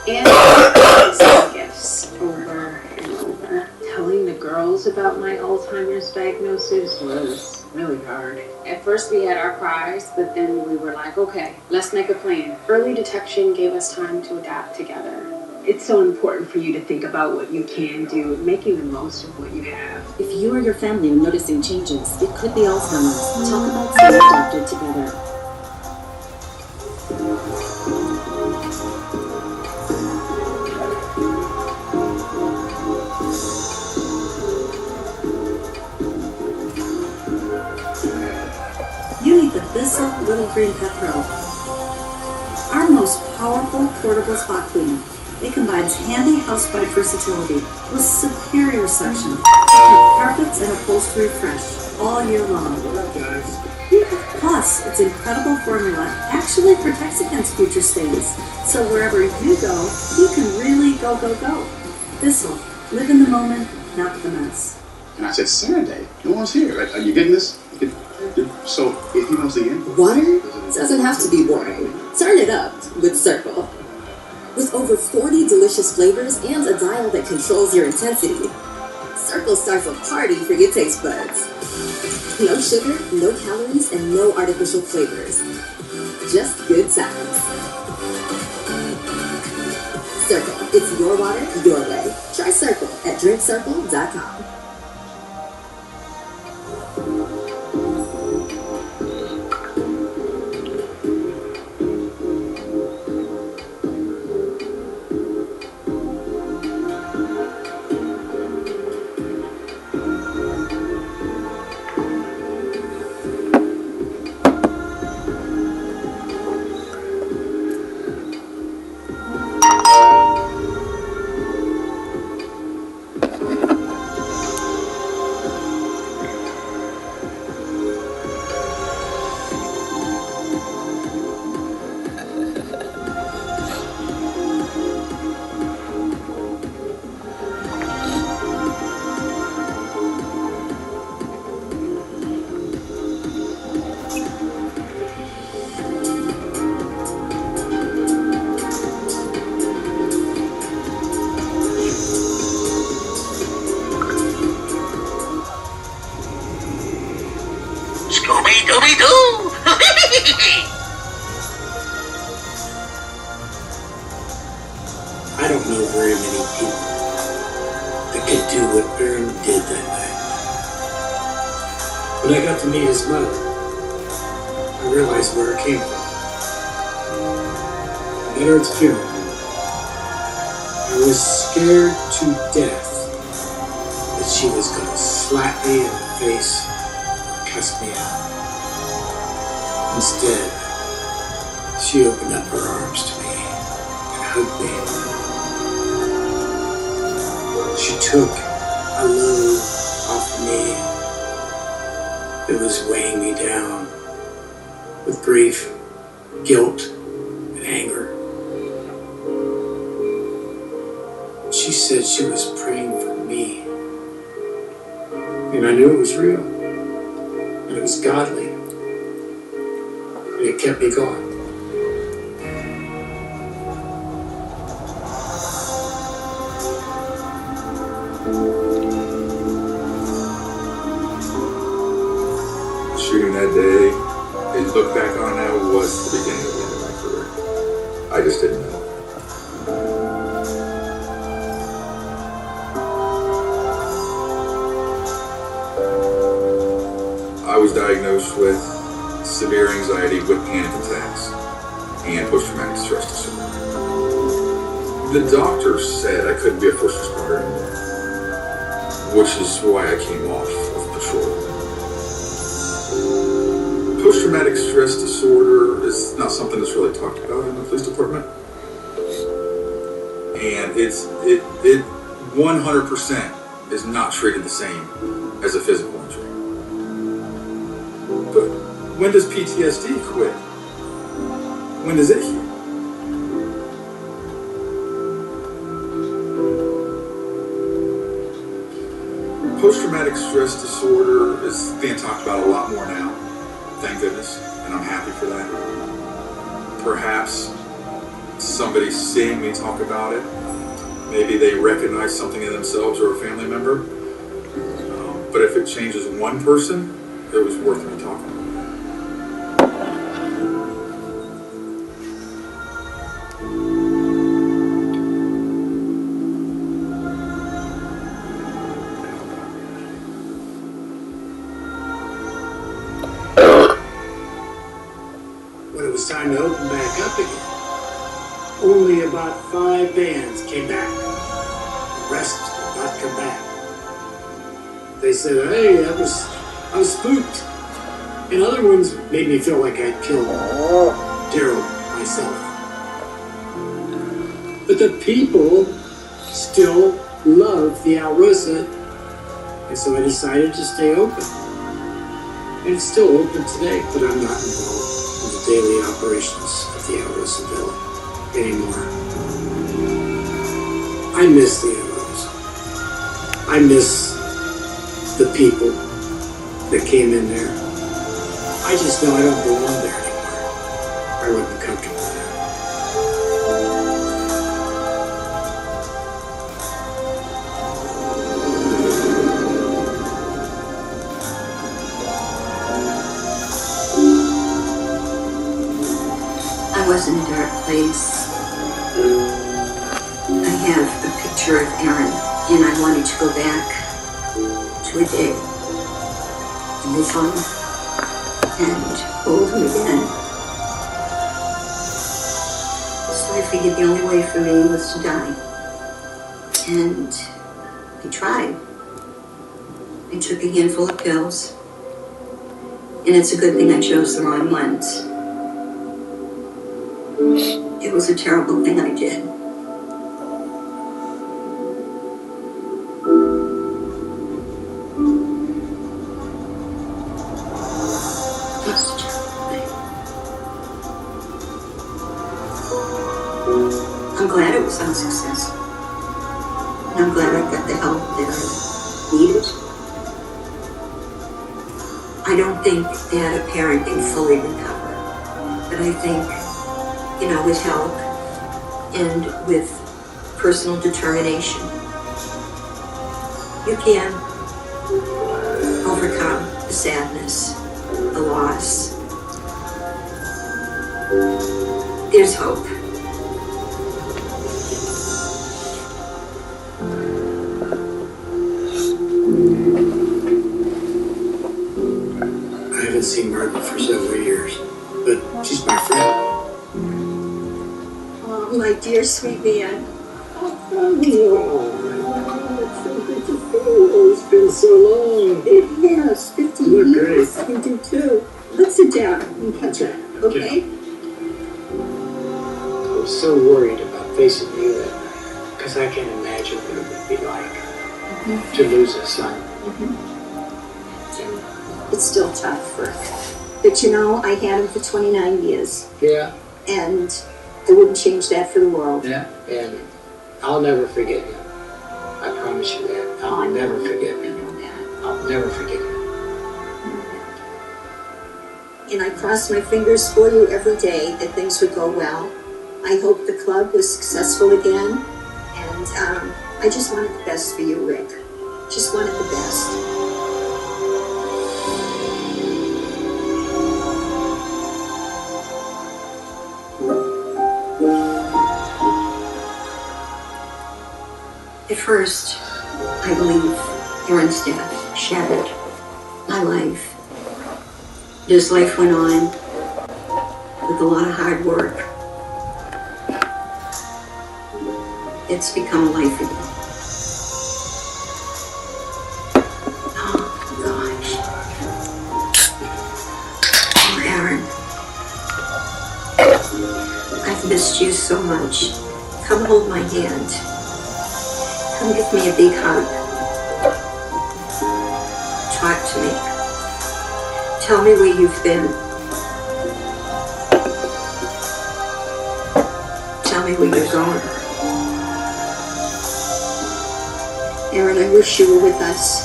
And some gifts over and over. Telling the girls about my Alzheimer's diagnosis was really hard. At first we had our cries, but then we were like, okay, let's make a plan. Early detection gave us time to adapt together. It's so important for you to think about what you can do, making the most of what you have. If you or your family are noticing changes, it could be Alzheimer's. Talk about seeing a doctor together. You need the Thistle Little Green Pet Pro. Our most powerful portable spot cleaner. It combines handy housewife versatility with superior suction to keep carpets and upholstery fresh all year long. Plus, its incredible formula actually protects against future stains. So wherever you go, you can really go, go, go. Thistle. Live in the moment, not the mess. And I said, Saturday? No one's here. Are you getting this? So, if he wants to get water doesn't have to be boring. Turn it up with Circle. With over 40 delicious flavors and a dial that controls your intensity, Circle starts a party for your taste buds. No sugar, no calories, and no artificial flavors. Just good times. Circle. It's your water, your way. Try Circle at drinkcircle.com. Scooby-Dooby-Doo! I don't know very many people that could do what Aaron did that night. When I got to meet his mother, I realized where it came from. At Aaron's funeral, I was scared to death that she was going to slap me in the face or cuss me out. Instead, she opened up her arms to me and hugged me. She took a load off of me that was weighing me down with grief, guilt, and anger. She said she was praying for me. And I knew it was real. And it was godly. And it kept me going. Shooting that day, and look back on it now, was the beginning of the end of my career. I just didn't know. I was diagnosed with severe anxiety with panic attacks and post-traumatic stress disorder. The doctor said I couldn't be a first responder anymore, which is why I came off of patrol. Post-traumatic stress disorder is not something that's really talked about in the police department. And it 100% is not treated the same as a physical injury. But when does PTSD quit? When does it heal? Post-traumatic stress disorder is being talked about a lot more now, thank goodness, and I'm happy for that. Perhaps somebody seeing me talk about it. Maybe they recognize something in themselves or a family member. But if it changes one person, it was worth me talking about. When it was time to open back up again, only about 5 bands came back. The rest did not come back. They said, hey, I was spooked. And other ones made me feel like I'd killed Daryl myself. But the people still love the Alrosa, and so I decided to stay open. And it's still open today, but I'm not involved in the daily operations of the Alrosa Villa anymore. I miss the Alrosa. I miss the people that came in there. I just know I don't belong there anymore. I wasn't comfortable there. I was in a dark place. I have a picture of Aaron, and I wanted to go back to a day and live on and hold him again. So I figured the only way for me was to die. And I tried. I took a handful of pills, and it's a good thing I chose the wrong ones. It was a terrible thing I did. That's a terrible thing. I'm glad it was unsuccessful. And I'm glad I got the help that I needed. I don't think that a parent can fully recover, but I think, with help and with personal determination, you can overcome the sadness, the loss. There's hope. I haven't seen Margaret for several years, but she's my friend. Oh, my dear sweet man. It's so good to see you. It's been so long. It has 50 You look years. You do too. Let's sit down and catch up, okay? I was so worried about facing you that night, because I can imagine what it would be like to lose a son. It's still tough work. But I had him for 29 years. Yeah. And I wouldn't change that for the world. Yeah. And I'll never forget you. I promise you that. I'll never forget you. I'll never forget you. And I crossed my fingers for you every day that things would go well. I hope the club was successful again. And I just wanted the best for you, Rick. Just wanted the best. At first, I believe Aaron's death shattered my life. As life went on, with a lot of hard work, it's become a life again. Oh, gosh. Oh, Aaron. I've missed you so much. Come hold my hand. Come give me a big hug. Talk to me. Tell me where you've been. Tell me where you're going. Aaron, I wish you were with us.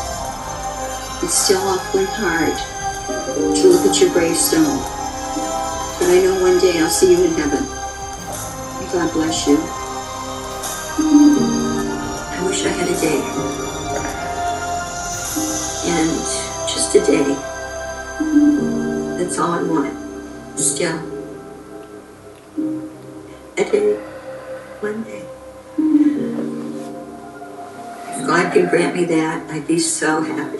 It's still awfully hard to look at your gravestone. But I know one day I'll see you in heaven. I God bless you. I wish I had a day. And just a day. That's all I want. Still. A day. One day. If God could grant me that, I'd be so happy.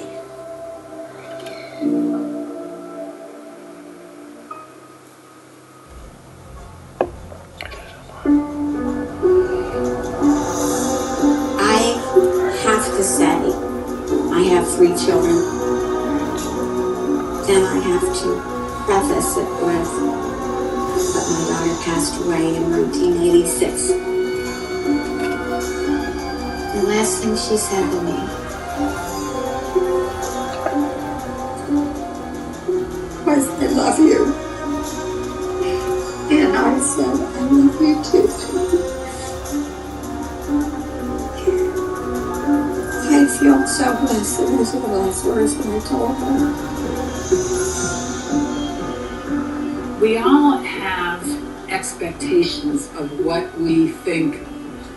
I have 3 children, and I have to preface it with that my daughter passed away in 1986. The last thing she said to me was, "I love you." And I said, "I love you too." I feel so blessed. Those are the last words that I told her. We all have expectations of what we think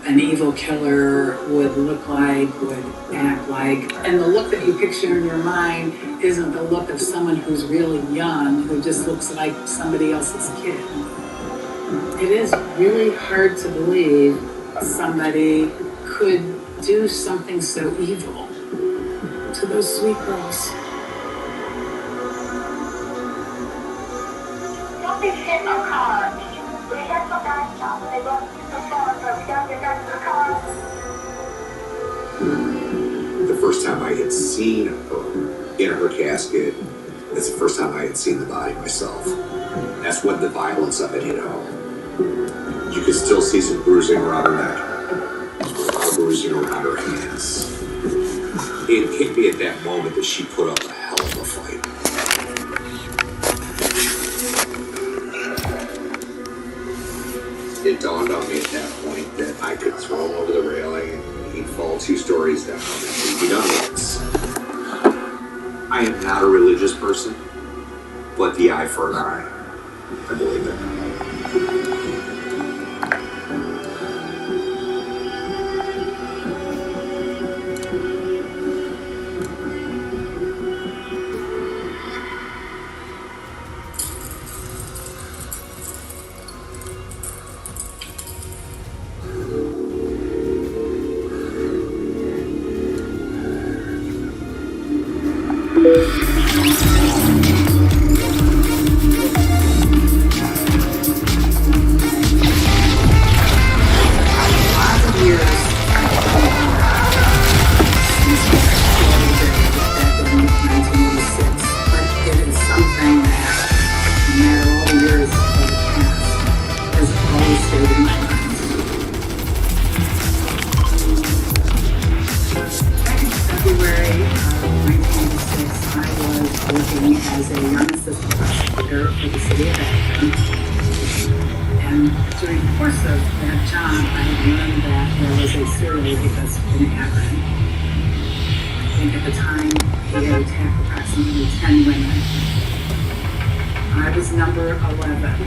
an evil killer would look like, would act like. And the look that you picture in your mind isn't the look of someone who's really young, who just looks like somebody else's kid. It is really hard to believe somebody could do something so evil to those sweet girls. Don't be shit in our car. We had some guys stop and they brought the car, so we gotta get back to the car. The first time I had seen her in her casket, that's the first time I had seen the body myself. That's when the violence of it hit home. You could still see some bruising around her neck. Bruising around her hands. It hit me at that moment that she put up a hell of a fight. It dawned on me at that point that I could throw him over the railing and he'd fall 2 stories down and we'd be done with this. I am not a religious person, but the eye for an eye. I believe it. As a young assistant prosecutor for the city of Akron. And during the course of that job, I learned that there was a serial rapist in Akron. I think at the time he had attacked approximately 10 women. I was number 11.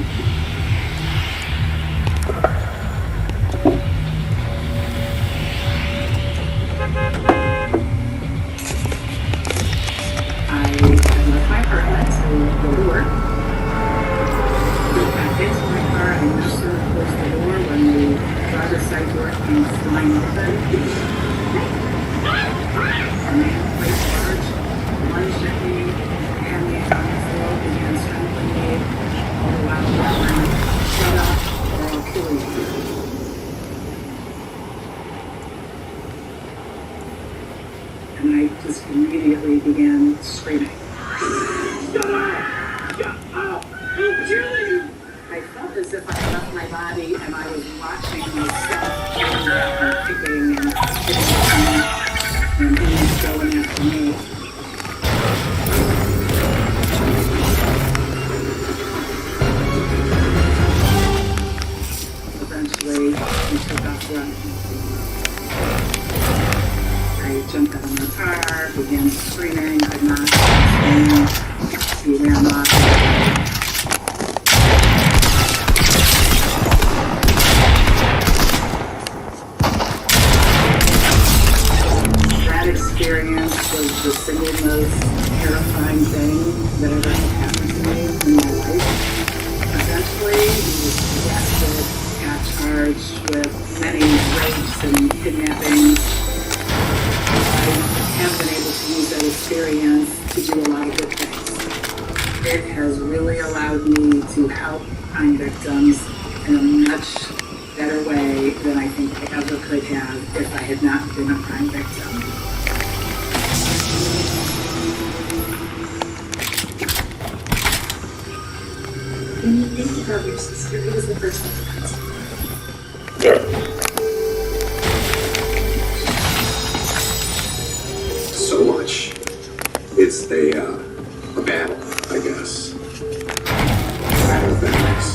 My apartment to go to work. Got into my car, I no sooner closed the door when the driver's side door came flying open. A man quite large lunged at me, had me on the floor, began strangling me, all the while yelling, "Shut up or I'll kill you." And I just immediately began screaming. Shut up! Shut up! I'm killing you! I felt as if I left my body and I was watching myself getting up and kicking and hitting me, and he was going after me. Eventually, he took off running. I jumped out of my car, began screaming, could not scream. He ran off. was the single most terrifying thing that ever happened to me in my life. Eventually, he was arrested, got charged with many rapes and kidnappings. I have been able to use that experience to do a lot of good things. It has really allowed me to help crime victims in a much better way than I think I ever could have if I had not been a crime victim. When you think about your sister, who was the first one to come to mind? So much. It's a battle, I guess. Battle of families.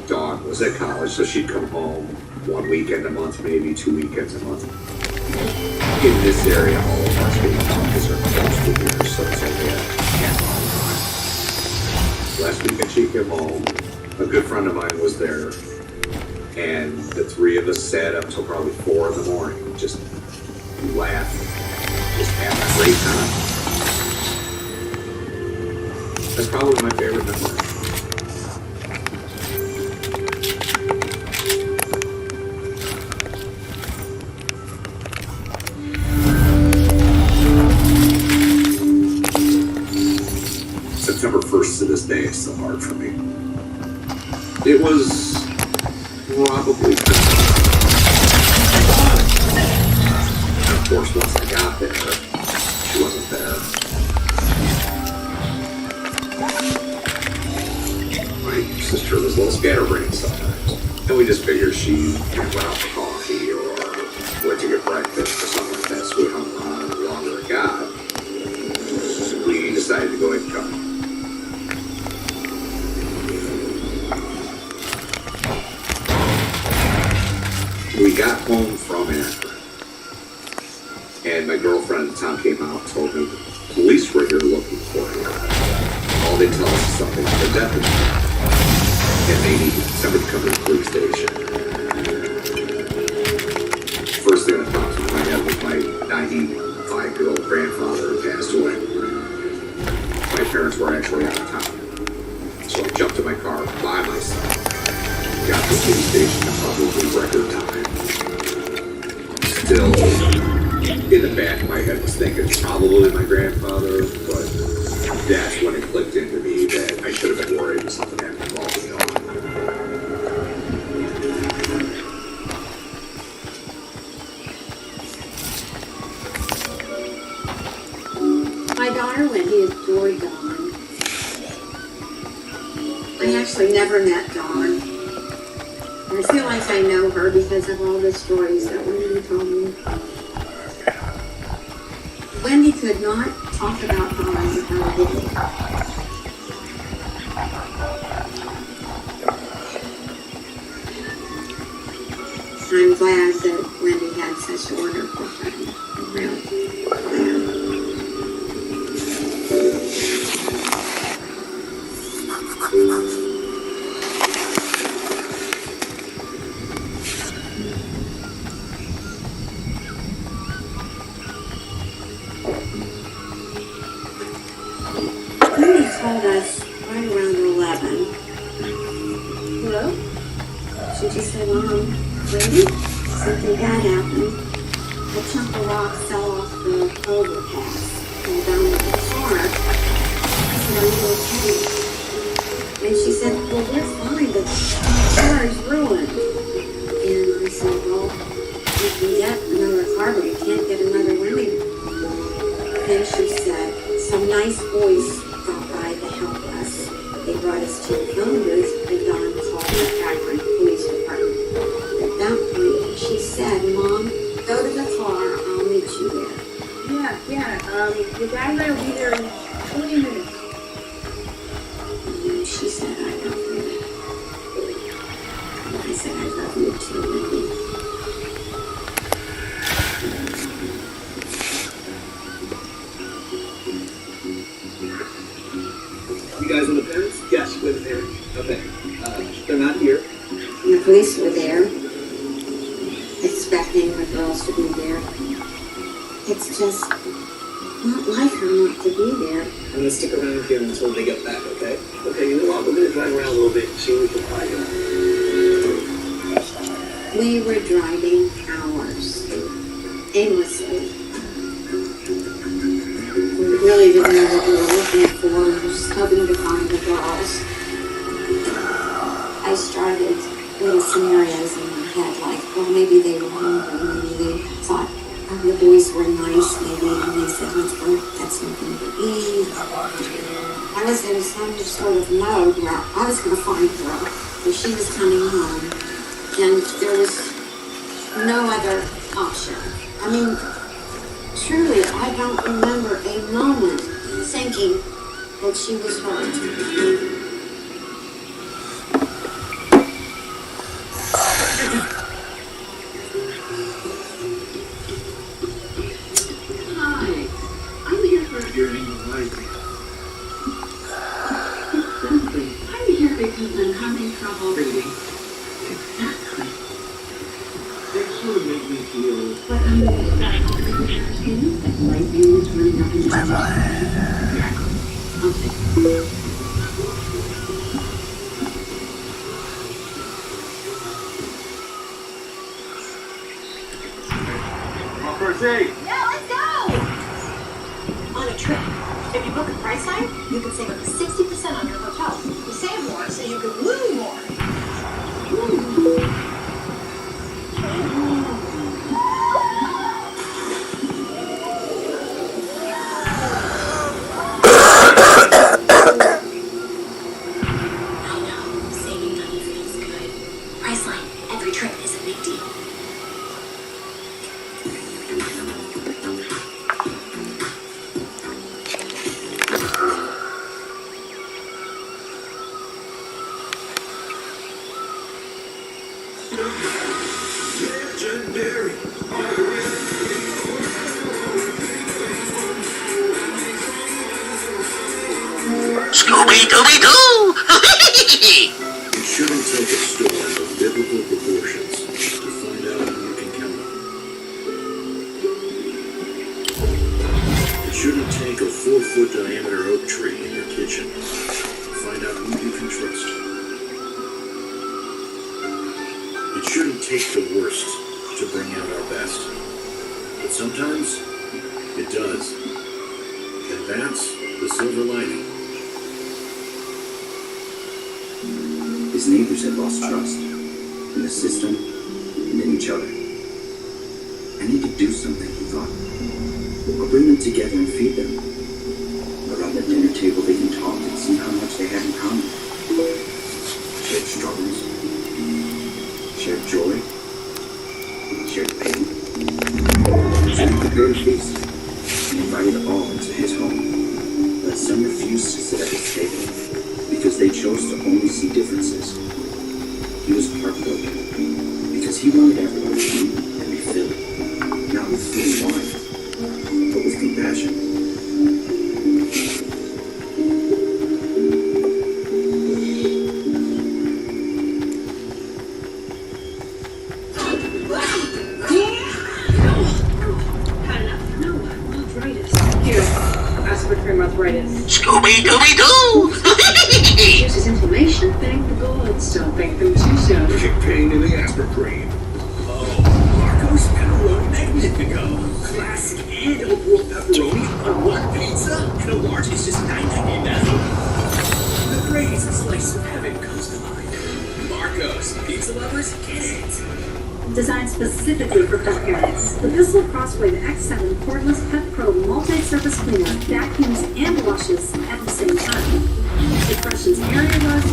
Dawn was at college, so she'd come home 1 weekend a month, maybe 2 weekends a month. In this area, all of our state colleges are close to here, so it's only a half hour drive. Last weekend she came home, a good friend of mine was there, and the three of us sat up till probably 4 in the morning, just laughed, just having a great time. That's probably my favorite memory. September 1st to this day is still hard for me. It was probably and of course once I got there, she wasn't there. My sister was a little scatterbrained sometimes. And we just figured she went out for coffee or went to get breakfast or something like that, so we hung around the longer it got. We decided to go ahead and come. We got home from Akron, and my girlfriend at the time came out and told me the police were here looking for you. All they tell us is something like a death and they need somebody to come to the police station. First thing that popped in my head was my 95-year-old grandfather who passed away. My parents were actually out of town, so I jumped in my car by myself. Got to the police station in probably record time. Still, in the back of my head was thinking probably my grandfather, but that's when it clicked into me that I should have been worried if something happened while I was gone. My daughter Wendy adored Dawn. I actually never met Dawn. I feel like I know her because of all the stories that Wendy told me. Wendy could not talk about Dawn without a giggle. I'm glad that Wendy had such a wonderful friend. I'm really glad. Told us right around 11. Hello? She just said, Mom, Wendy, something bad happened. A chunk of rock fell off the overpass and down in the car. I said, are you okay? And she said, well, we're fine, but the car is ruined. And I said, well, you can get another car, but you can't get another Wendy. Then she said, some nice boys stopped by to help us. They brought us to the phone booth and Dawn called the Akron Police Department. At that point, she said, Mom, go to the car, I'll meet you there. Your dad and I will be there in 20 minutes. And she said, I love you. And I said, I love you too, Wendy. You guys are the parents? Yes, we're there. Okay. They're not here. And the police were there, expecting the girls to be there. It's just not like her not to be there. I'm gonna stick around here until they get back, okay? Okay, you know what? We're gonna drive around a little bit and see what we can find out. We were driving hours, aimlessly. We really didn't know what we were looking for. We were just hoping to find the girls. I started little scenarios in my head, like, well, maybe they were hungry, maybe they thought the boys were nice, maybe, and they said, let's go get something to eat. I was in some sort of mode where I was going to find her, but she was coming home, and there was no other option. I mean, truly, I don't remember a moment thinking that she was hurt. During the light. Exactly. I'm here because I'm having trouble reading. Exactly. It sort of made me feel like I'm in that light beams running up and down. Exactly. Okay. My first aid. Yeah, let's go! On a trip, if you book a Priceline, you can save up to 60% on your hotel. You save more, so you can woo more. I know, saving money feels good. Priceline, every trip is a big deal. Legendary. Scooby-Dooby-Doo! It shouldn't take a storm of biblical proportions to find out who you can count on. It shouldn't take a 4-foot diameter oak tree in your kitchen to find out who you can trust. It shouldn't take the worst to bring out our best. But sometimes, it does. And that's the silver lining. His neighbors had lost trust in the system and in each other. I need to do something, he thought. I'll bring them together and feed them. Around the dinner table they can talk and see how much they have in common. Shared struggles, shared joy, shared pain. So he prepared a feast and invited all into his home. But some refused to sit at his table because they chose to only see differences. He was heartbroken because he wanted everyone to eat and be filled, not with food and wine, but with compassion. Scooby-Dooby-Doo! Reduces inflammation. Thank the gods. Don't thank them too soon. Kick pain in the aspartame. Oh, Marco's pepperoni magnifico. Classic and overall pepperoni on one pizza, and a large is just $9.99. The phrase "slice of heaven" comes to mind. Marco's, pizza lovers, get it. Designed specifically for pet parents, the Pistol Crosswave X7 Cordless Pet Pro Multi-Surface Cleaner vacuums and washes at the same time. It freshens area rust,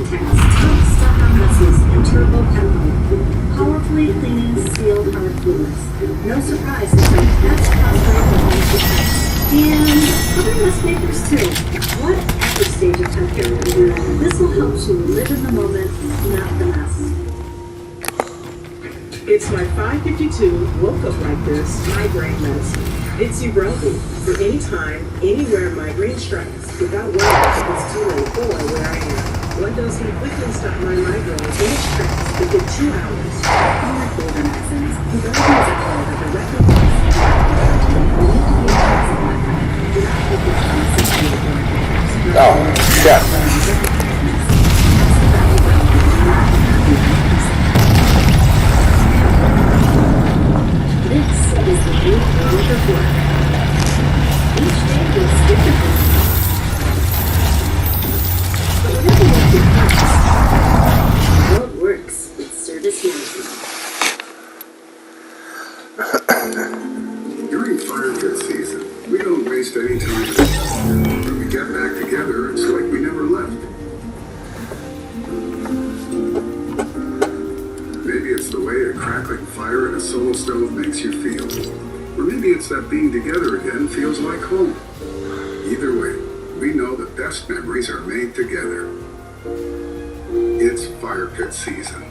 tackles tough, stuck-on messes, and turbo pet mode. Powerfully cleaning sealed hard fluids. No surprise, it's our best crosswave for all the pets. And other mess makers too. Whatever stage of pet care you're in, this will help you live in the moment, not the mess. It's my 552 woke up like this migraine medicine. It's Ubrelvy for any time, anywhere migraine strikes, without worrying if it's too late or where I am. One dose can quickly stop my migraine in its tracks Within 2 hours, unlike older medicines, Ubrelvy is a pill that directly blocks the Oh, shit. This is the new world of work. Each day looks different. But whatever makes it works, the world works with service management. During fire pit season, we don't waste any time. When we get back together, it's like we never left. Maybe it's the way a crackling fire in a solo stove makes you feel. Or maybe it's that being together again feels like home. Either way, we know the best memories are made together. It's fire pit season.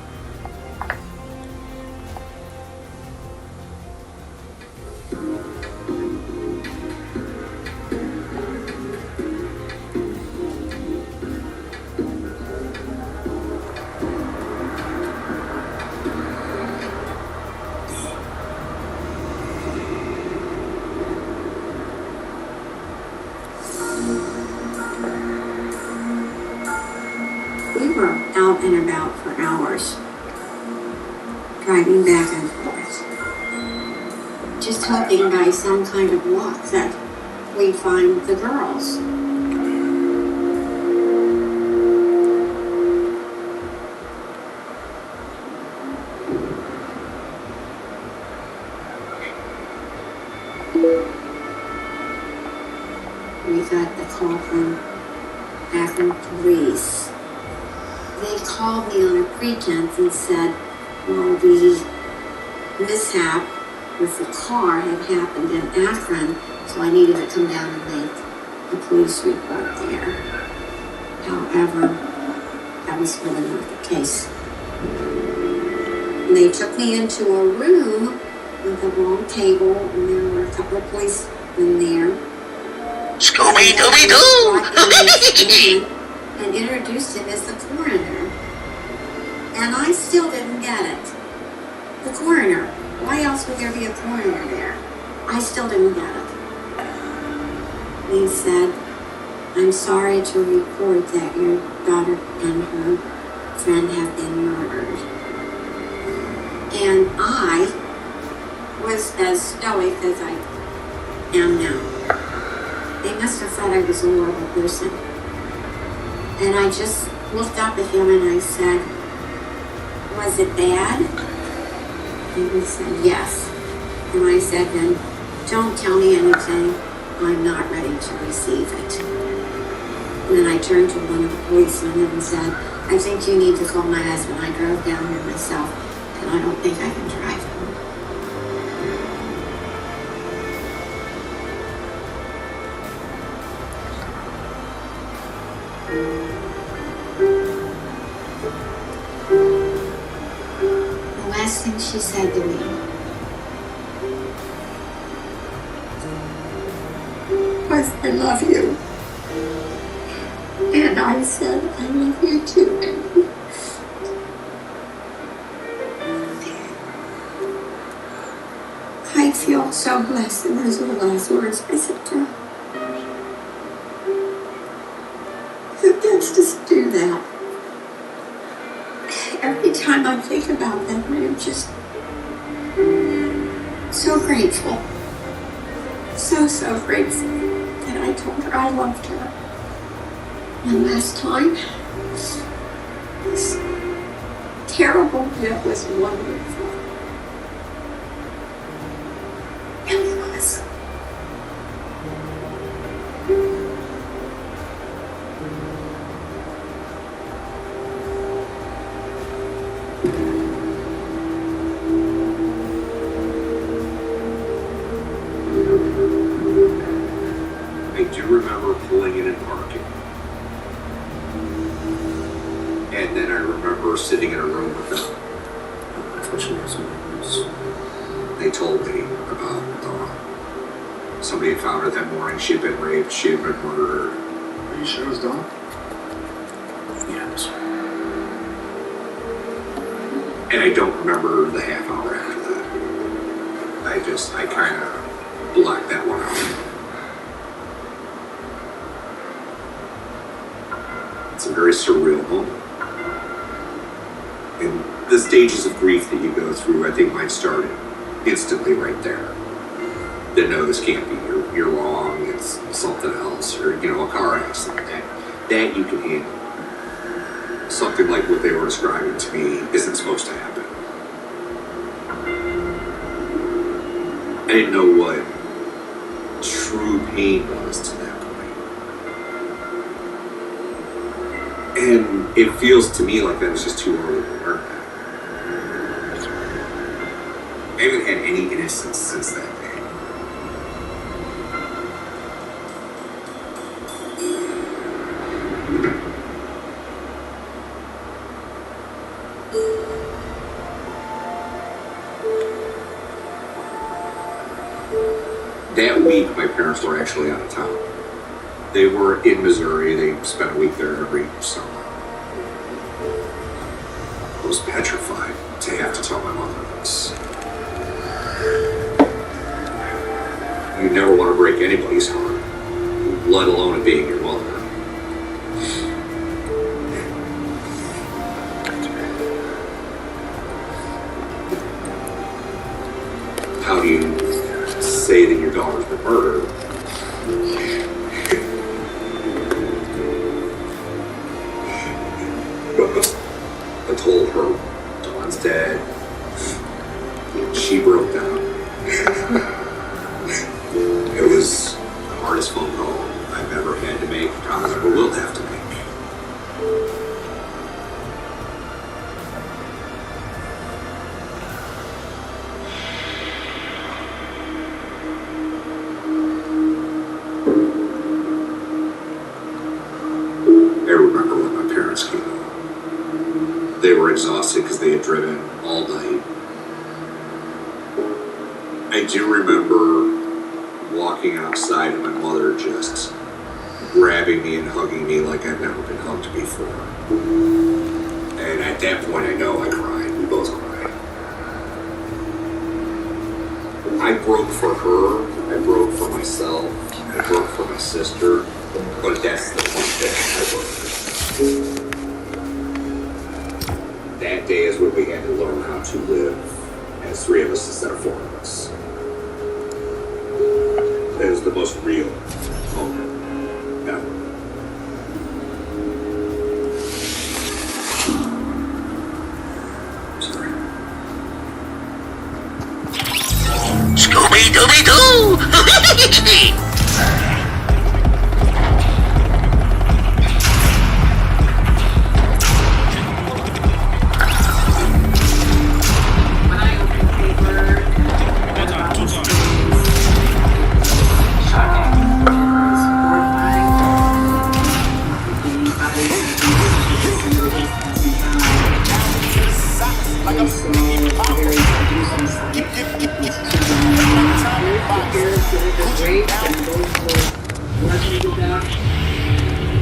We were out and about for hours, driving back and forth, just hoping by some kind of luck that we'd find the girls. We got the call from Akron Police. They called me on a pretense and said, well, the mishap with the car had happened in Akron, so I needed to come down and make a police report there. However, that was really not the case. And they took me into a room with a long table, and there were a couple of policemen there. Scooby-Dooby-Doo! And introduced him as the coroner. And I still didn't get it. The coroner. Why else would there be a coroner there? I still didn't get it. He said, I'm sorry to report that your daughter and her friend have been murdered. And I was as stoic as I am now. They must have thought I was a horrible person. And I just looked up at him and I said, was it bad? And he said, yes. And I said, then don't tell me anything. I'm not ready to receive it. And then I turned to one of the policemen and said, I think you need to call my husband. I drove down here myself and I don't think I can drive home. The last thing she said to me was, I love you. And I said, I love you too, baby. I feel so blessed, and those are the last words I said to her. Who gets to do that? Every time I think about that, I am just so grateful. So grateful that I told her I loved her. And last time, this terrible bit was wonderful. It was. I do remember pulling in and parking. And then I remember sitting in a room with them. They told me about somebody had found her that morning. She had been raped. She had been murdered. Are you sure it was Dawn? Yes. And I don't remember the half hour after that. I kind of blacked that one out. It's a very surreal moment. And the stages of grief that you go through, I think mine started instantly right there. That no, this can't be. You're wrong. It's something else, or a car accident. That you can handle. Something like what they were describing to me isn't supposed to happen. I didn't know what true pain was to that point. And it feels to me like that was just too early to learn that. I haven't had any innocence since that day. That week, my parents were actually out of town. They were in Missouri. They spent a week there every summer. I was petrified to have to tell my mother this. You never want to break anybody's heart, let alone it being your mother. How do you say that your daughter's been murdered? I told her Dawn's dead. She broke down. It was the hardest phone call I've ever had to make, probably ever will have to make. I remember when my parents came home. They were exhausted because they had driven all night. I do remember walking outside and my mother just grabbing me and hugging me like I've never been hugged before. And at that point, I know I cried. We both cried. I broke for her. I broke for myself. I broke for my sister. But that's the point that I broke. That day is when we had to learn how to live as three of us instead of four of us. That was the most real moment ever. Sorry. Scooby-Dooby-Doo!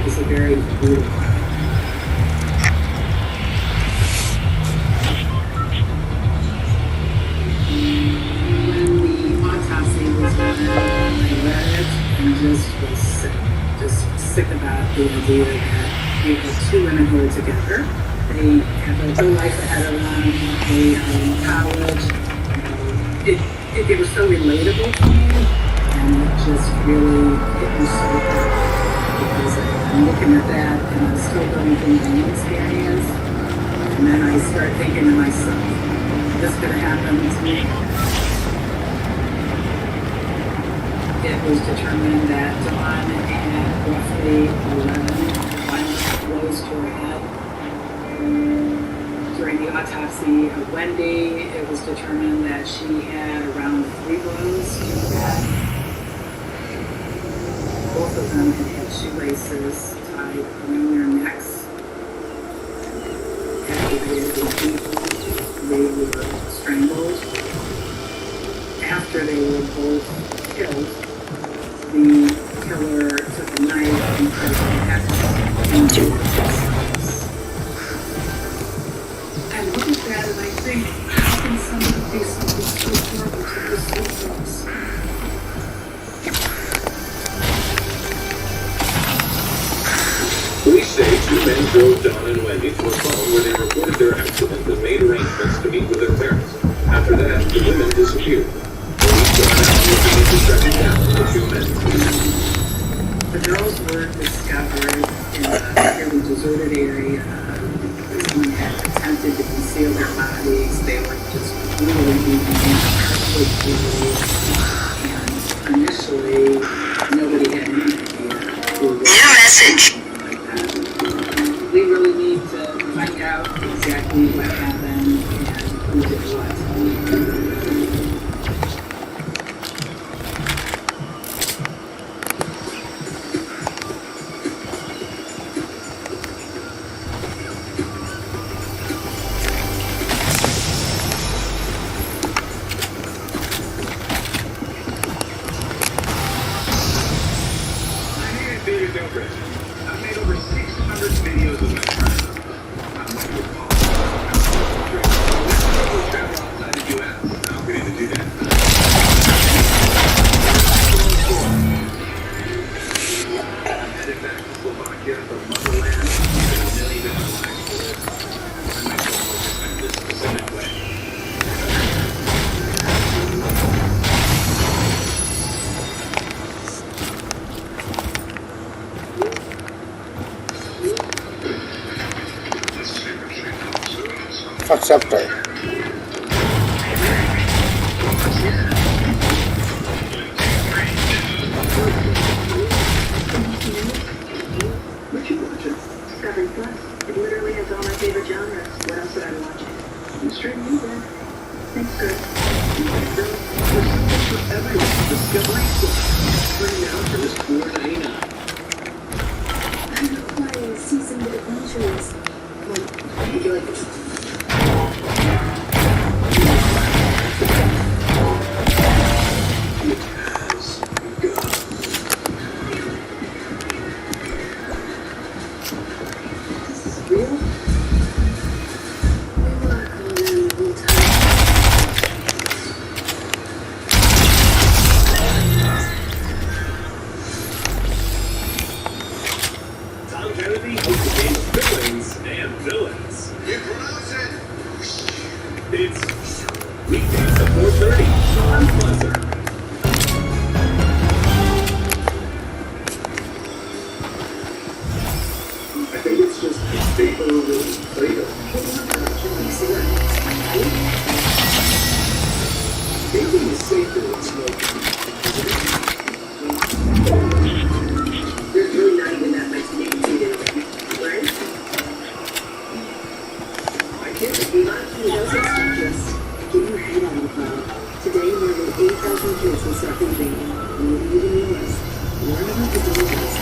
It's a very brutal. When the autopsy was done, I read it and just was sick about the idea that you have two women who are together. They have a whole life ahead of them. They are in college. It was so relatable to me, and it just really hit me so hard. Because I'm looking at that and I'm still going through my own experience. And then I start thinking to myself, this could have happened to me. It was determined that Dawn had roughly 11 violent blows to her head. During the autopsy of Wendy, it was determined that she had around 3 blows to her head. Both of them had shoelaces tied around their necks. After they had been beaten, they were strangled. After they were both killed, the killer took a knife and cut the neck into themselves. I look at that and I think, two men drove Donna and Wendy to a phone where they reported their accident and made arrangements to meet with their parents. After that, the women disappeared. Police are now looking into tracking down the two men. The girls were discovered in a fairly deserted area. Someone had attempted to conceal their bodies. They were just brutally beaten quickly. And initially, nobody had any idea who was. New message. We really need to find out exactly what happened and who did what. I've made over 600 videos of my trip. I'm like, travel outside the U.S. I'm going to do that. I'm headed back to Slovakia from motherland. There's a million different lives to live. I might go focus on this specific way. What's up there? What you watching? Discovery Plus. It literally has all my favorite genres. What else would I be watching? Straight news, then. Thanks, girl. There's something for everyone. Discovery Plus. Free now for just $4.99. I require seasoned adventures. What would you like to It's weekdays at 4:30. I'm Buzzer. I think it's just paper with Play-Doh. Baking is safer than smoking. There's really not even that much nicotine in it, right? I can't be lying. Those excuses. Get your head on the phone. Today, more than 8,000 kids will start vaping. Maybe even US. Learn about the dangers.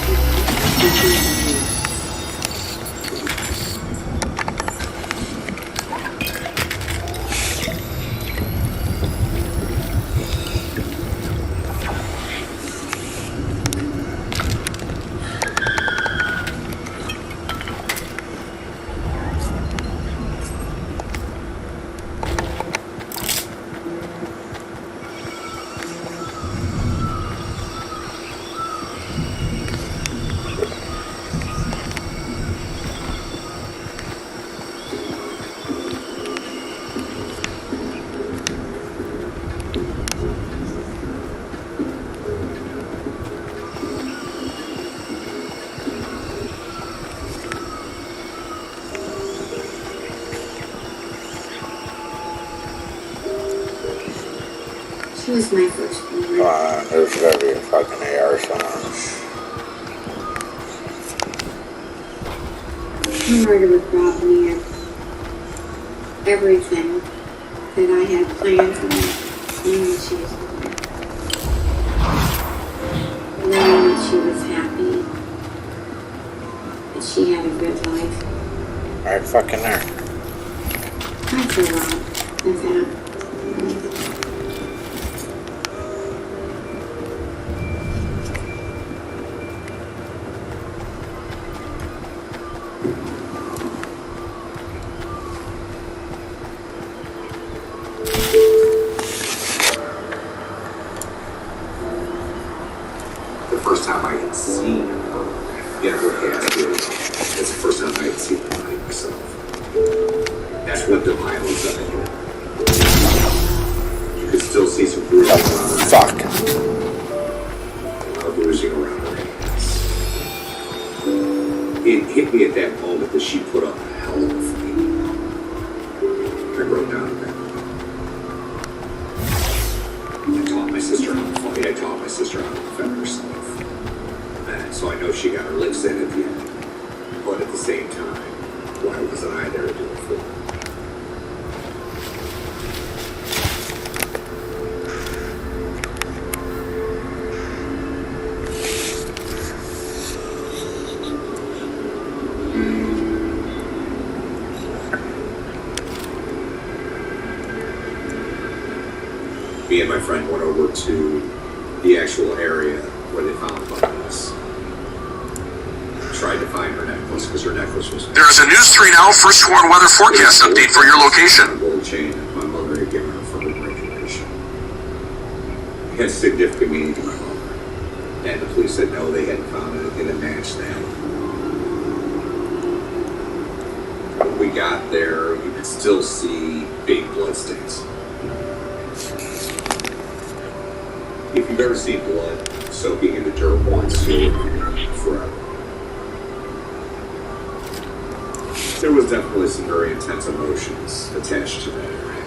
She was my first one. There's gotta be a fucking AR somewhere. The murder would rob me of everything that I had planned for her. Knowing that she was gone. Knowing that she was happy. That she had a good life. Right fucking there. I feel robbed of that. The first time I had seen her in her casket, that's the first time seen the body myself. That's what the violence of it. You could still see some bruising around her neck. Fuck. A lot of bruising around her hands. It hit me at that moment that she put up a hell of a fight. I broke down a bit. I taught my sister how to fight. I taught my sister how to defend herself. And so I know she got her licks in at the end. But at the same time, why wasn't I there to do it for her? Me and my friend went over to the actual area where they found the bodies. Tried to find her necklace because her necklace was. There is a News 3 Now First Warn Weather Forecast update for your location. Gold chain that my mother had given her for her graduation. It had significant meaning to my mother. And the police said no, they hadn't found anything that matched that. When we got there, you could still see big blood stains. If you've ever seen blood soaking into dirt once, you'll remember it forever. There was definitely some very intense emotions attached to that area.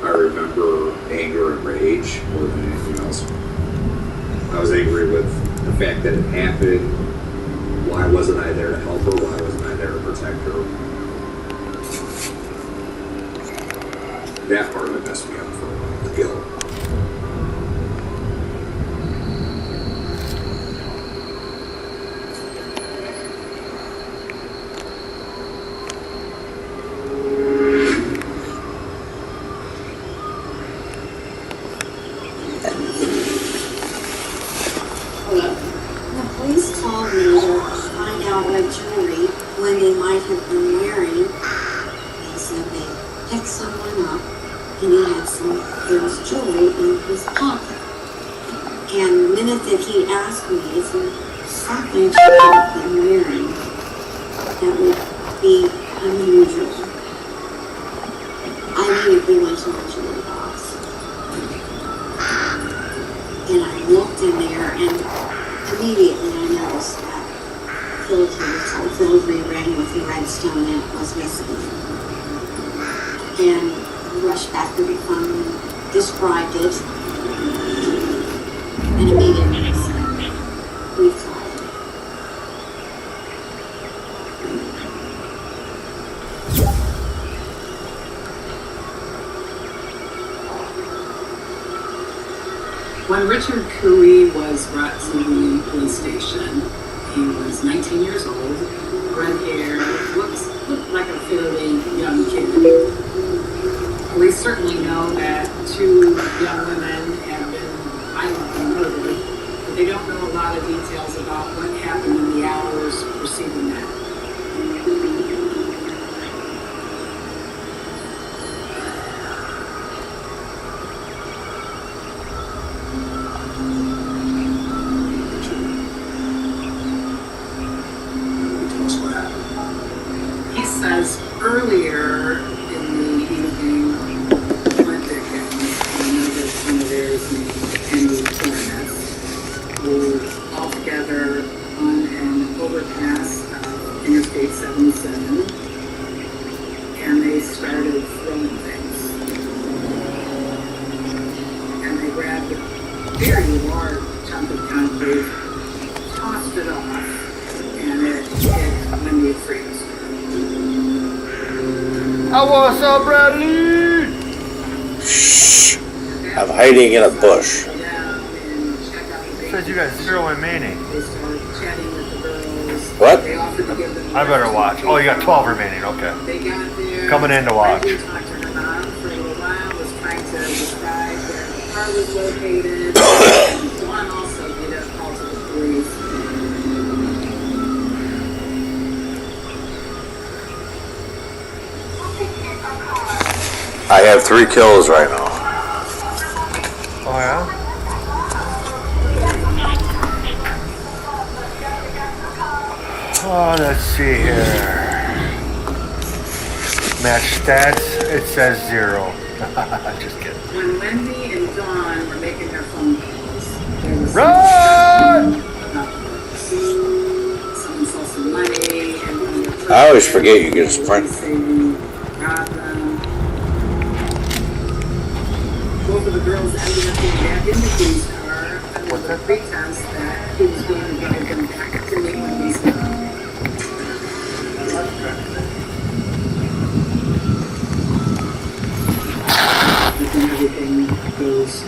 I remember anger and rage more than anything else. I was angry with the fact that it happened. Why wasn't I there to help her? Why wasn't I there to protect her? That part of it messed me up for a while, the guilt. The police called me to find out what jewelry Wendy might have been wearing. They said they picked someone up and he had some girl's jewelry in his pocket. And the minute that he asked me, is there something she could have been wearing that would be unusual? I immediately went to my jewelry box. And I looked in there and immediately I noticed that filigree ring with the red stone in it was missing. And I rushed back to the phone and described it. And immediately said, we've got it. When Richard Cooey was brought to the police station, he was 19 years old, red hair, looked like a fairly young kid. We certainly know that 2 young women have been violently murdered, but they don't know a lot of details about what happened in the hours preceding that. He says earlier in the evening, Linda and another friend of theirs named Penny Torres were all together on an overpass Interstate 77, and they started throwing things. And they grabbed a very large chunk of concrete, tossed it off, and it hit Wendy Freeze. What's up, Bradley? Shh. I'm hiding in a bush. Said you got 0 remaining. What? I better watch. Oh, you got 12 remaining. Okay. Coming in to watch. I have 3 kills right now. Oh, yeah? Oh, let's see here. Match stats, it says 0. Just kidding. When Wendy and Dawn were making their phone calls, there was Run! about someone stole some money, and one of the I always forget you get a sprint. robbed them. Both of the girls ended up being back in the police car under the pretense that he was going to drive them back to meet Wendy's mom. But then everything goes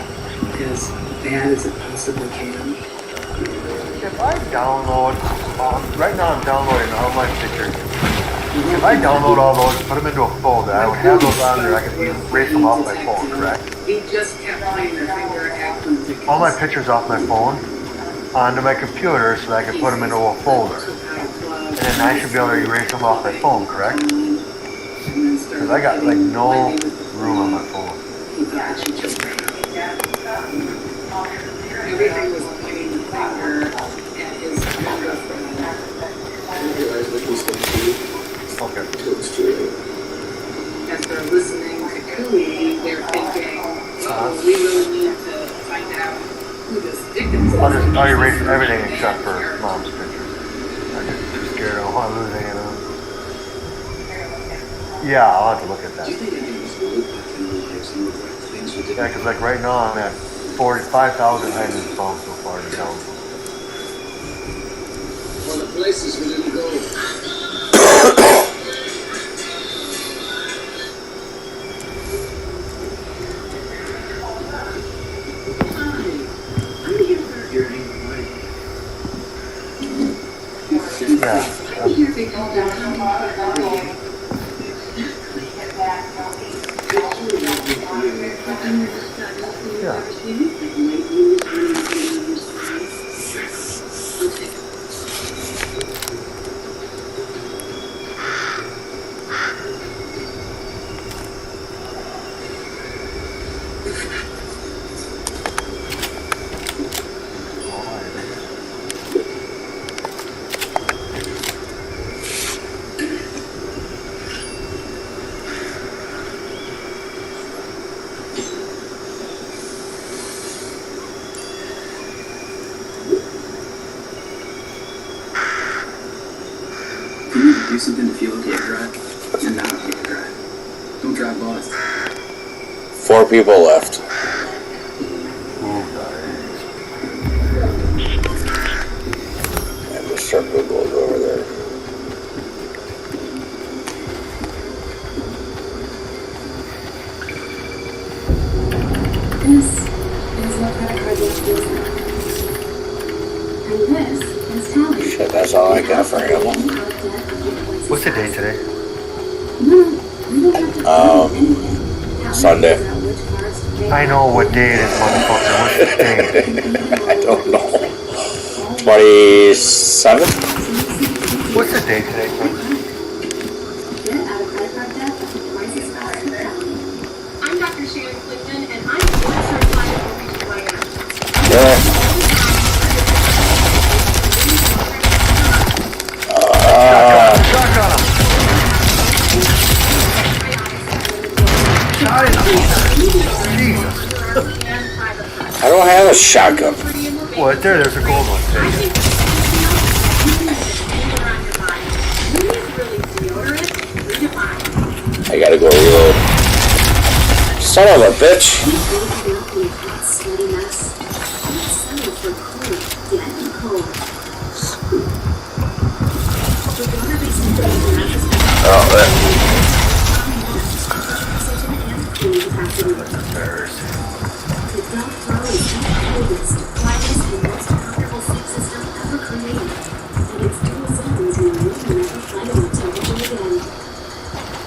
as bad as it possibly can. If I download, right now I'm downloading all my pictures. If I download all those, put them into a folder, I would have those on there, I can erase them off my phone, correct? He just kept playing the finger acting. All my pictures off my phone onto my computer so that I can put them into a folder. And then I should be able to erase them off my phone, correct? Because I got like no room on my phone. Everything was pointing the finger at his younger friend. I realized what he's going to do. Okay. Until it's too late. As they're listening to Cooey, they're thinking, oh, we really need to find out who this victim is. I'll erase everything except for mom's pictures. I'm just too scared. I don't want to lose any of them. Yeah, I'll have to look at that. Do you think I can just really put in the next and regret things we did? Yeah, because like right now I'm at 45,000 hidden phones so far to down. Well, the places we didn't go. Do something to feel okay to drive, and not okay to drive. Don't drive lost. 4 people left. And the circle goes over there. This is what credit card debt feels like. And this is Tally. Shit, that's all I got for him. What's the date today? Sunday. I know what day it is, motherfucker. What's the date? I don't know. 27th? What's the date today, folks? I'm Dr. Shannon Clifton, and I'm board certified in OBGYN. Yeah. Shotgun him. Jesus. I don't have a shotgun. What? There's a gold one. Take it. I gotta go reload. Son of a bitch. Oh, that.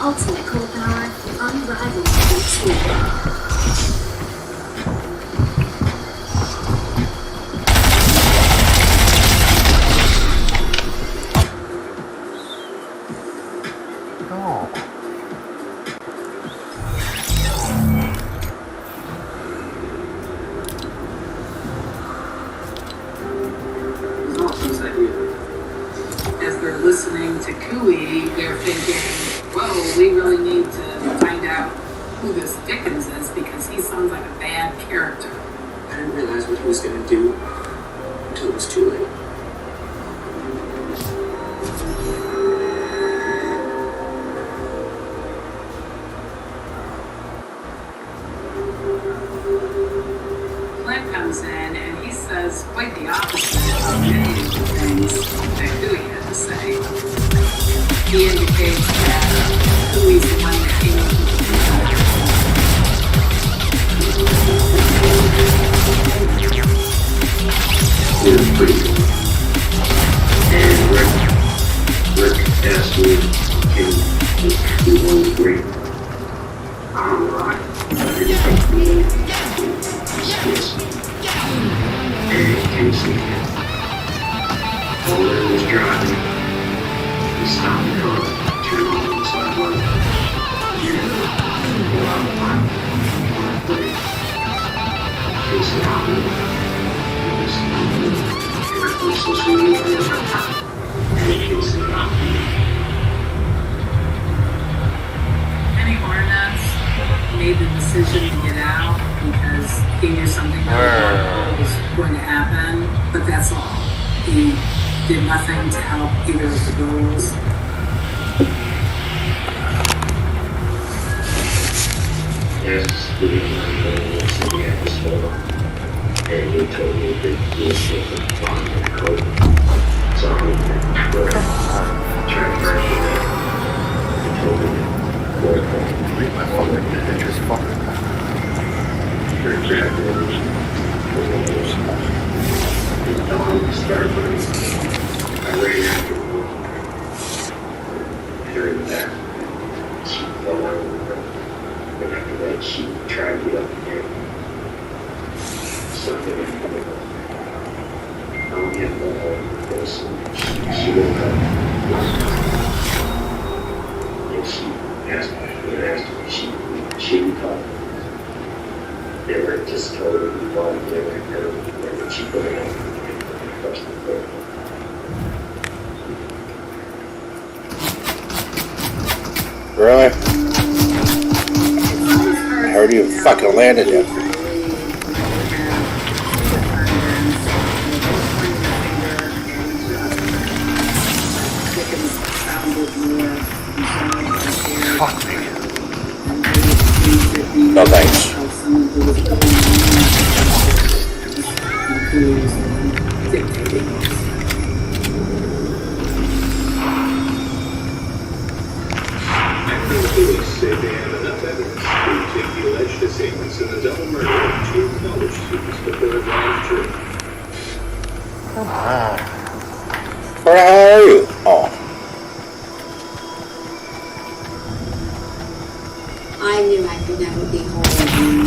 Ultimate cold power, unrivaled speed. As they're listening to Cooey, they're thinking, whoa, we really need to find out who this Dickens is because he sounds like a bad character. I didn't realize what he was going to do until it was too late. Clint comes in and he says quite the opposite of many of the things that Cooey had to say. He indicates that Cooey's the one that came up with It was pretty cool. And Rick asked me, can we want to agree? I'm right. Yes. And can you see that? While Larry was driving, he stopped the car, turned on the side light. And pulled out the pipe. Face it out. Penny Hornets made the decision to get out because he knew something that was going to happen, but that's all. He did nothing to help either of the girls. Yes, we had this photo. And he told me that he was taking on the code. So I went to try to break it up. He told me Read my fucking pictures, fucking. very gradually. The dawn started burning. I ran after her. Hit her in the back. She fell out of the room. And after that, she tried to get up again. Something in the middle. I don't have no home because she woke up. And she asked me, she recalled. They were just totally involved. They were her, and she put it on and crushed the floor. Really? I heard you fucking landed it. Fuck me. No thanks. Police say they have enough evidence to take the alleged assailants in the double murder of 2 college students before a grand jury. Come on. Where the hell are you? Oh. I knew I could never be whole again.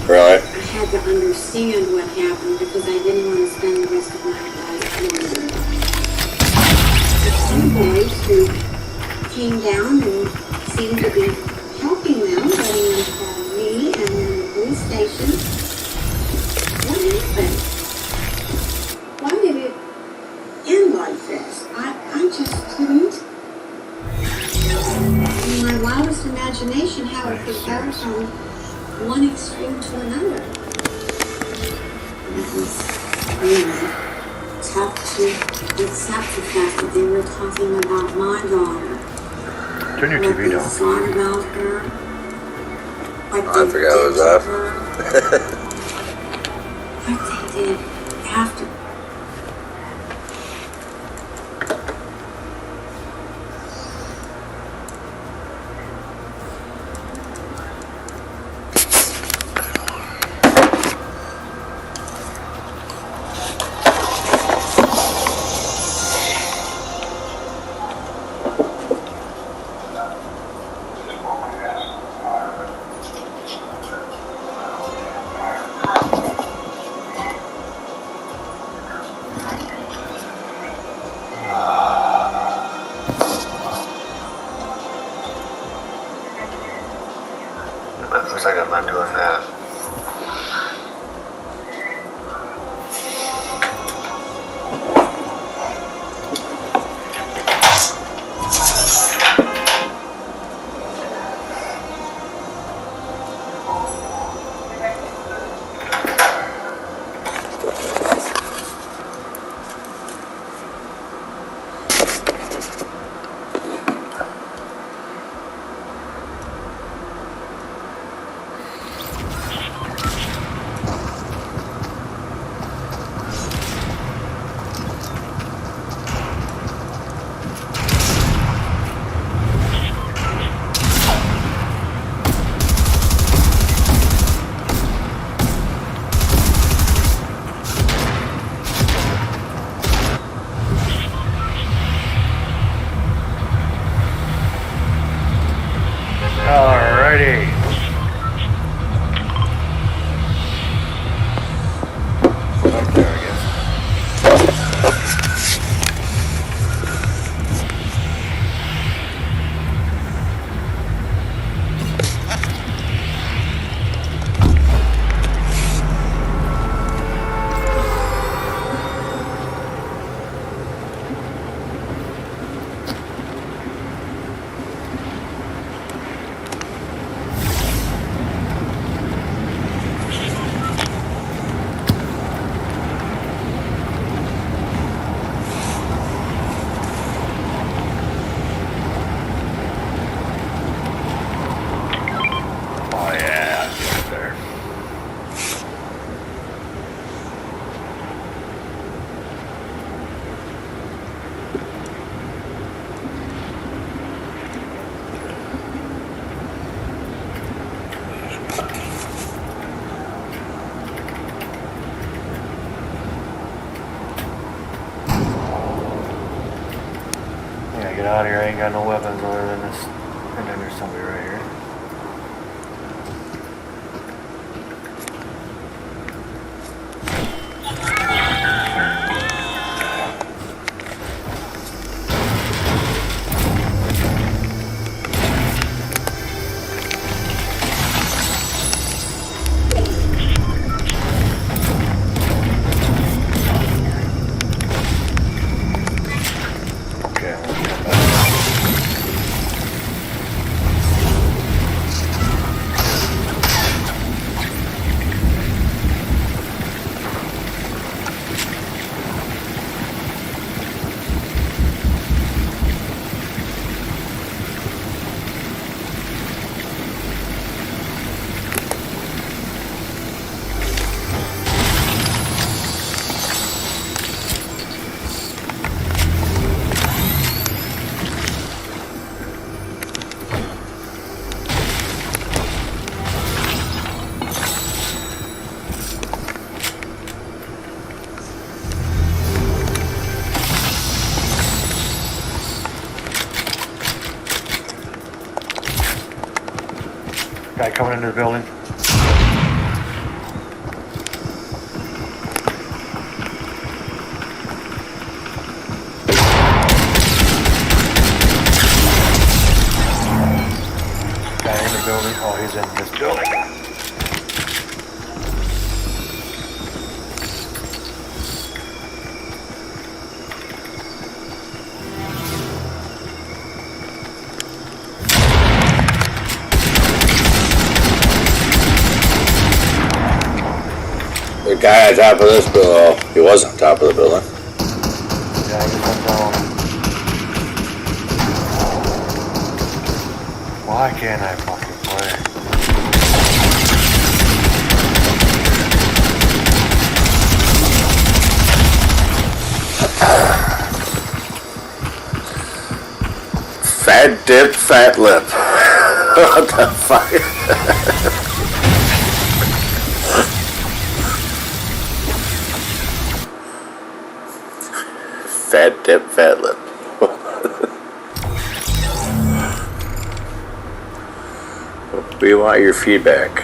Really? I had to understand what happened because I didn't want to spend the rest of my life wondering. The 2 boys who came down and seemed to be helping them, letting them call me and then the police station. What happened? Why did it end like this? I just couldn't. In my wildest imagination, how it could go from one extreme to another. It was really tough to accept the fact that they were talking about my daughter. Turn your TV down. Thought about her. I forgot it was that. What they did after. Looks like I'm not doing that. I get out of here, I ain't got no weapons other than this. And then there's somebody right here. Guy coming into the building. Guy in the building. Oh, he's in this building. The guy on top of this building, he was on top of the building. Yeah, he just went down. Why can't I fucking play? Fat dip, fat lip. What the fuck? Fat dip, fat lip. We want your feedback.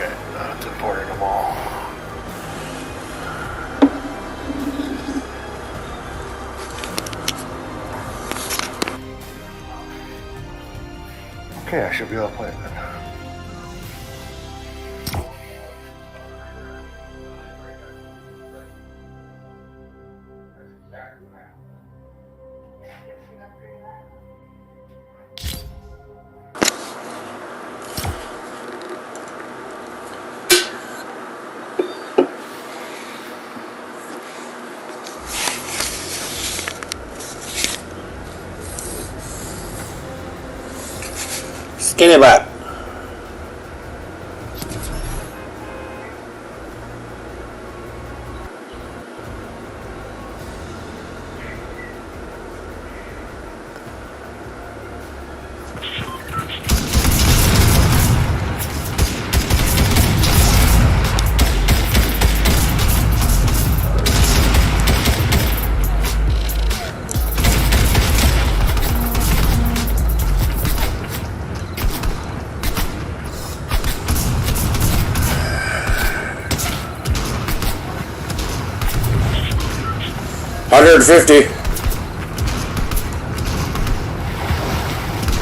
Okay, that's importing them all. Okay, I should be able to play it then. Skinny butt. $150.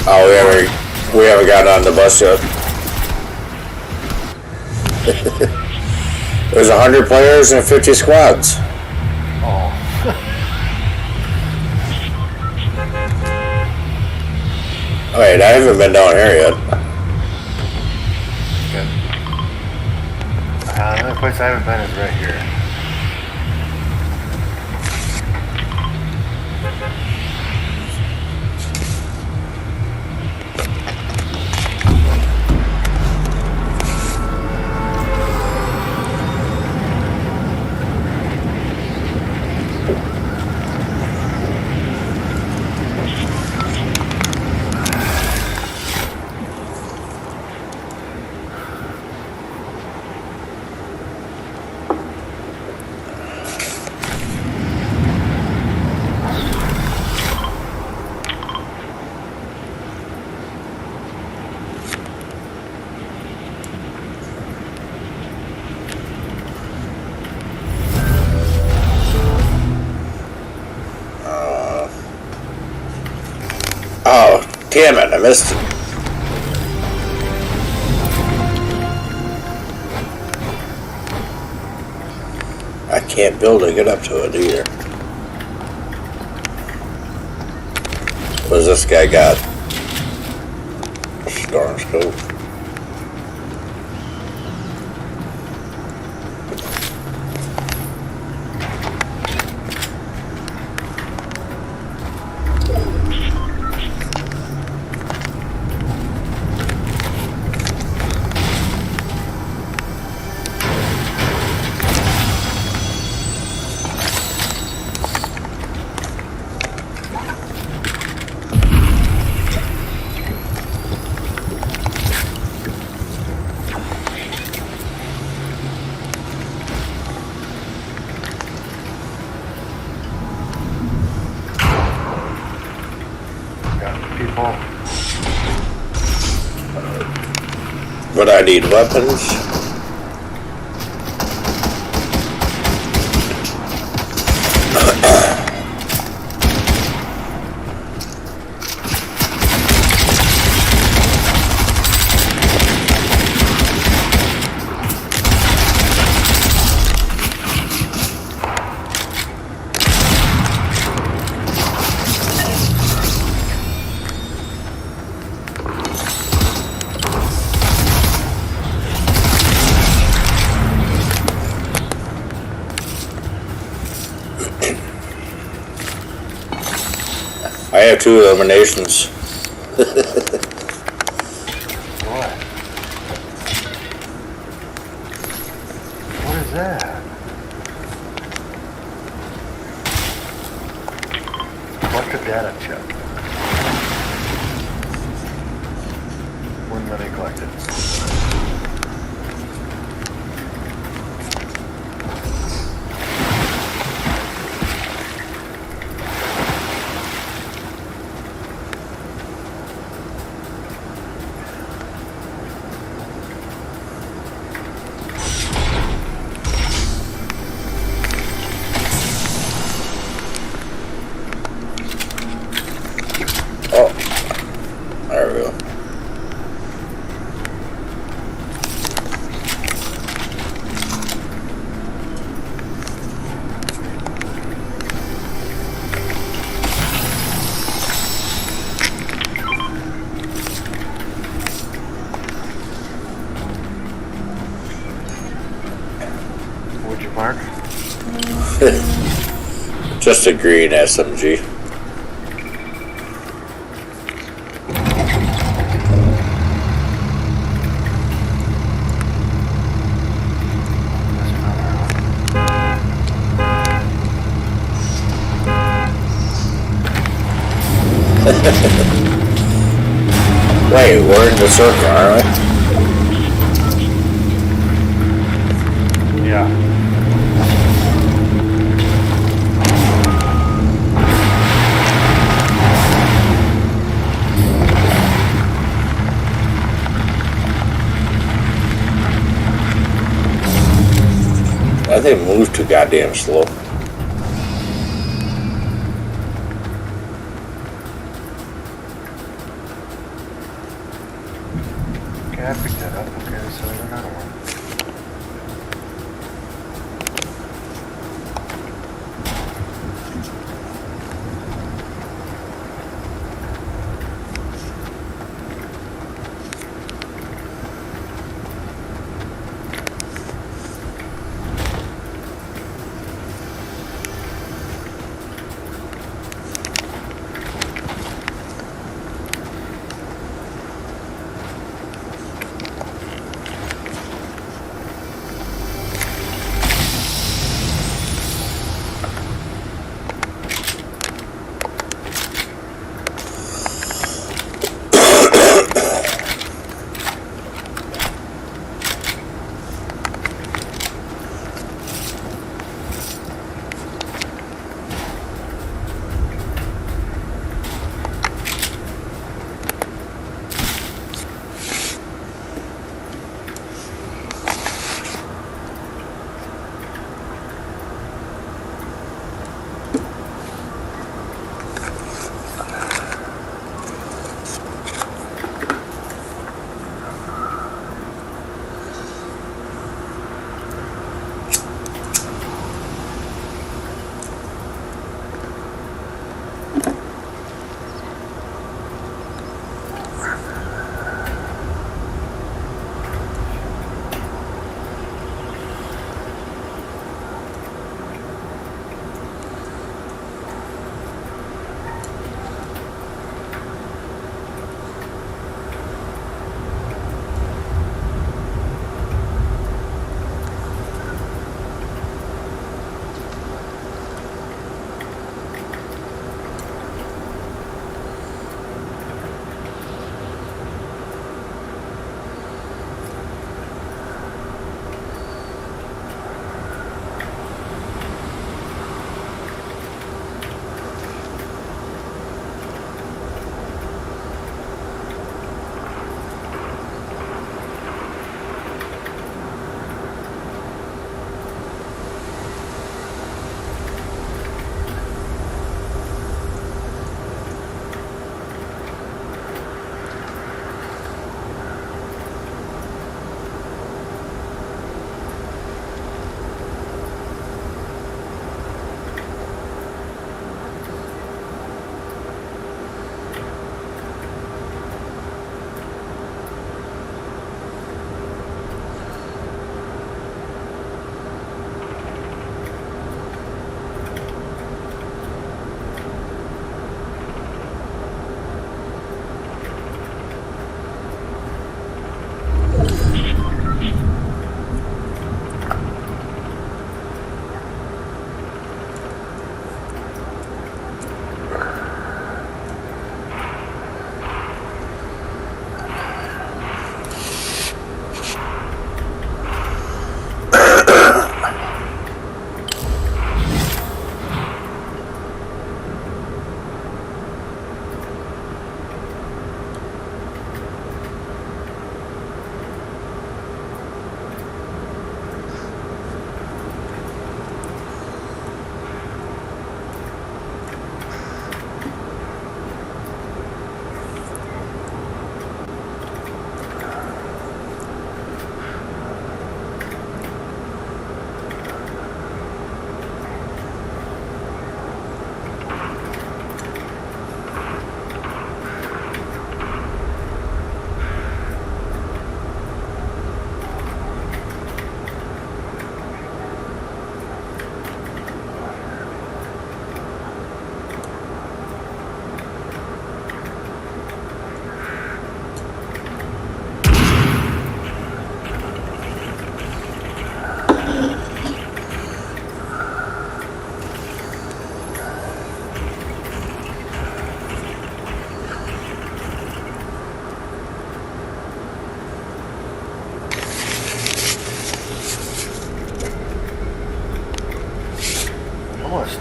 Oh, we haven't gotten on the bus yet. There's 100 players and 50 squads. Oh. Wait, I haven't been down here yet. The only place I haven't been is right here. Oh, damn it, I missed it. I can't build to get up to it either. What does this guy got? Storm scope. But I need weapons. I have 2 eliminations. What? What is that? What's the data chip? Wouldn't let me collect it. Mark? Just a green SMG. Wait, we're in the circle, aren't we? Yeah. I think it moves too goddamn slow. Okay, I picked that up. Okay, so there's another one.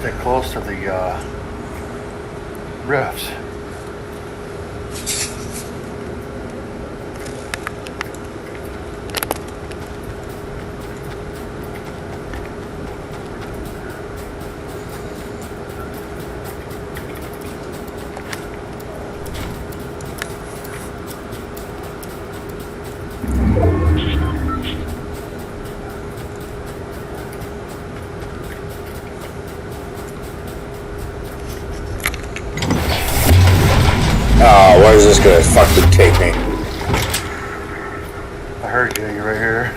stay close to the rifts. Oh, where's this gonna fucking take me? I heard you, you're right here.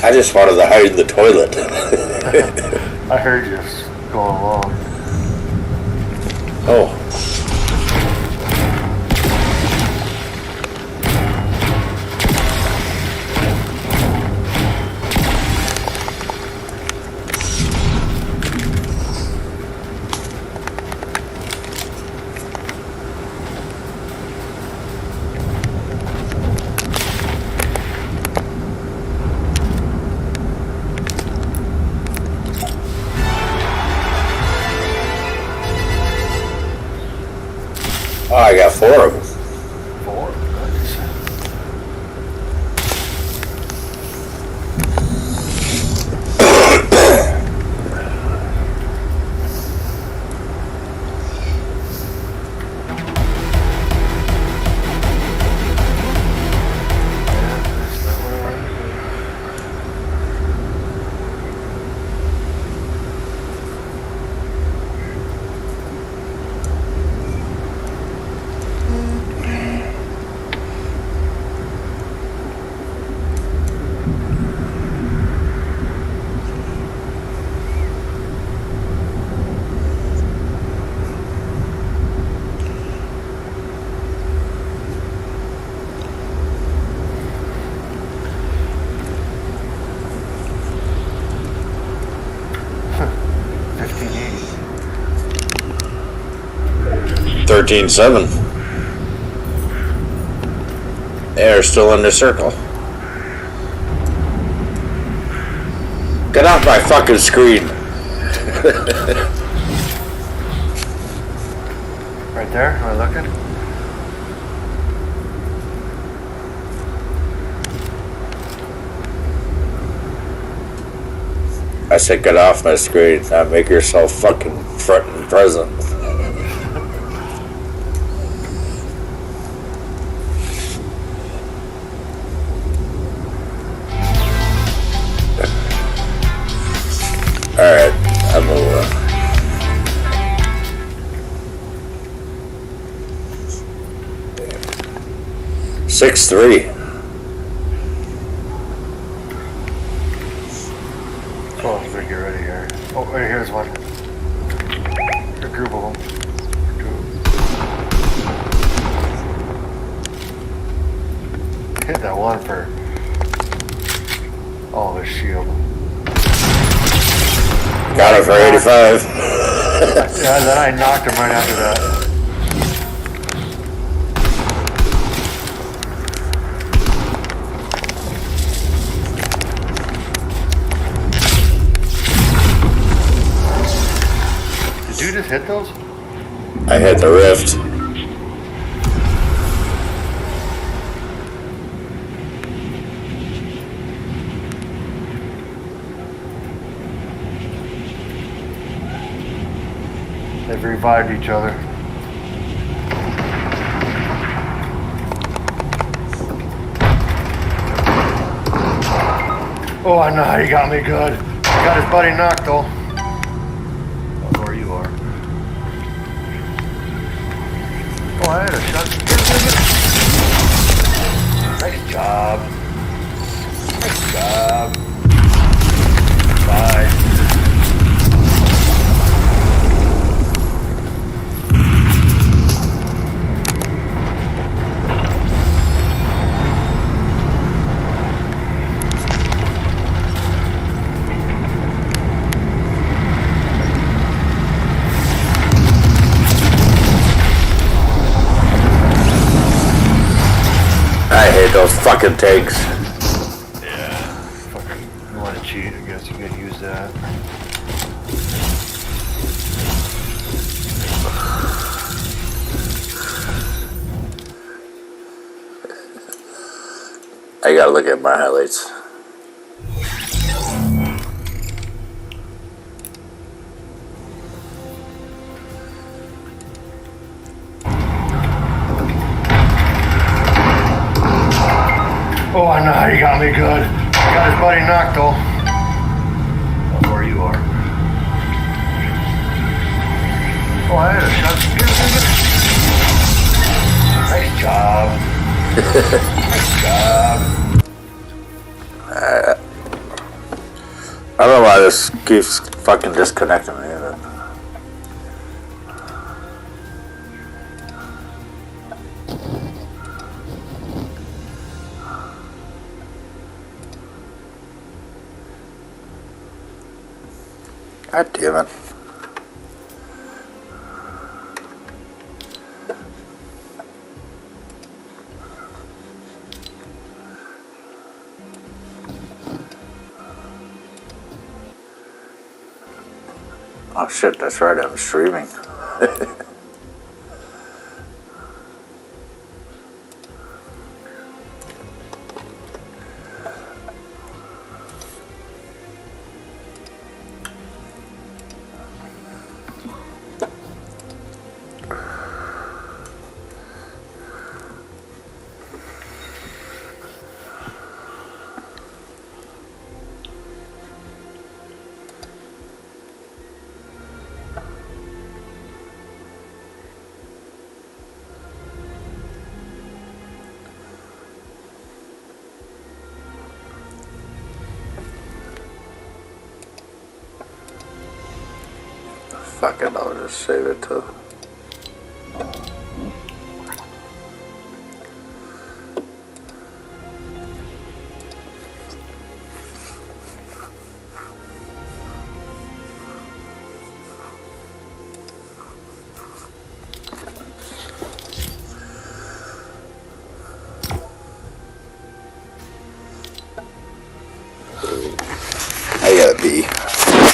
I just wanted to hide in the toilet. I heard you going along. Oh. Oh, I got 4 of them. 4? Nice. $13.7. They're still under circle. Get off my fucking screen. Right there, am I looking? I said get off my screen, not make yourself fucking front and present. Alright, I'm over. Six, 3. Oh, let's get ready here. Oh, right here's one. A group of them. 2. Hit that one for the shield. Got it for 85. Yeah, then I knocked him right after that. Did you just hit those? I hit the rift. They've revived each other. Oh, I know how you got me good. Got his buddy knocked though. Don't know where you are. Oh, I had a shot. Nice job. Nice job. Bye. I hate those fucking tanks. gotta look at my highlights. Oh, I know how you got me good. I got his buddy knocked though. That's where you are. Oh, I had a shot. Nice job. Nice job. I don't know why this keeps fucking disconnecting me. God damn it. Oh shit, that's right, I'm streaming. Fuck it, I'll just save it to. I gotta pee.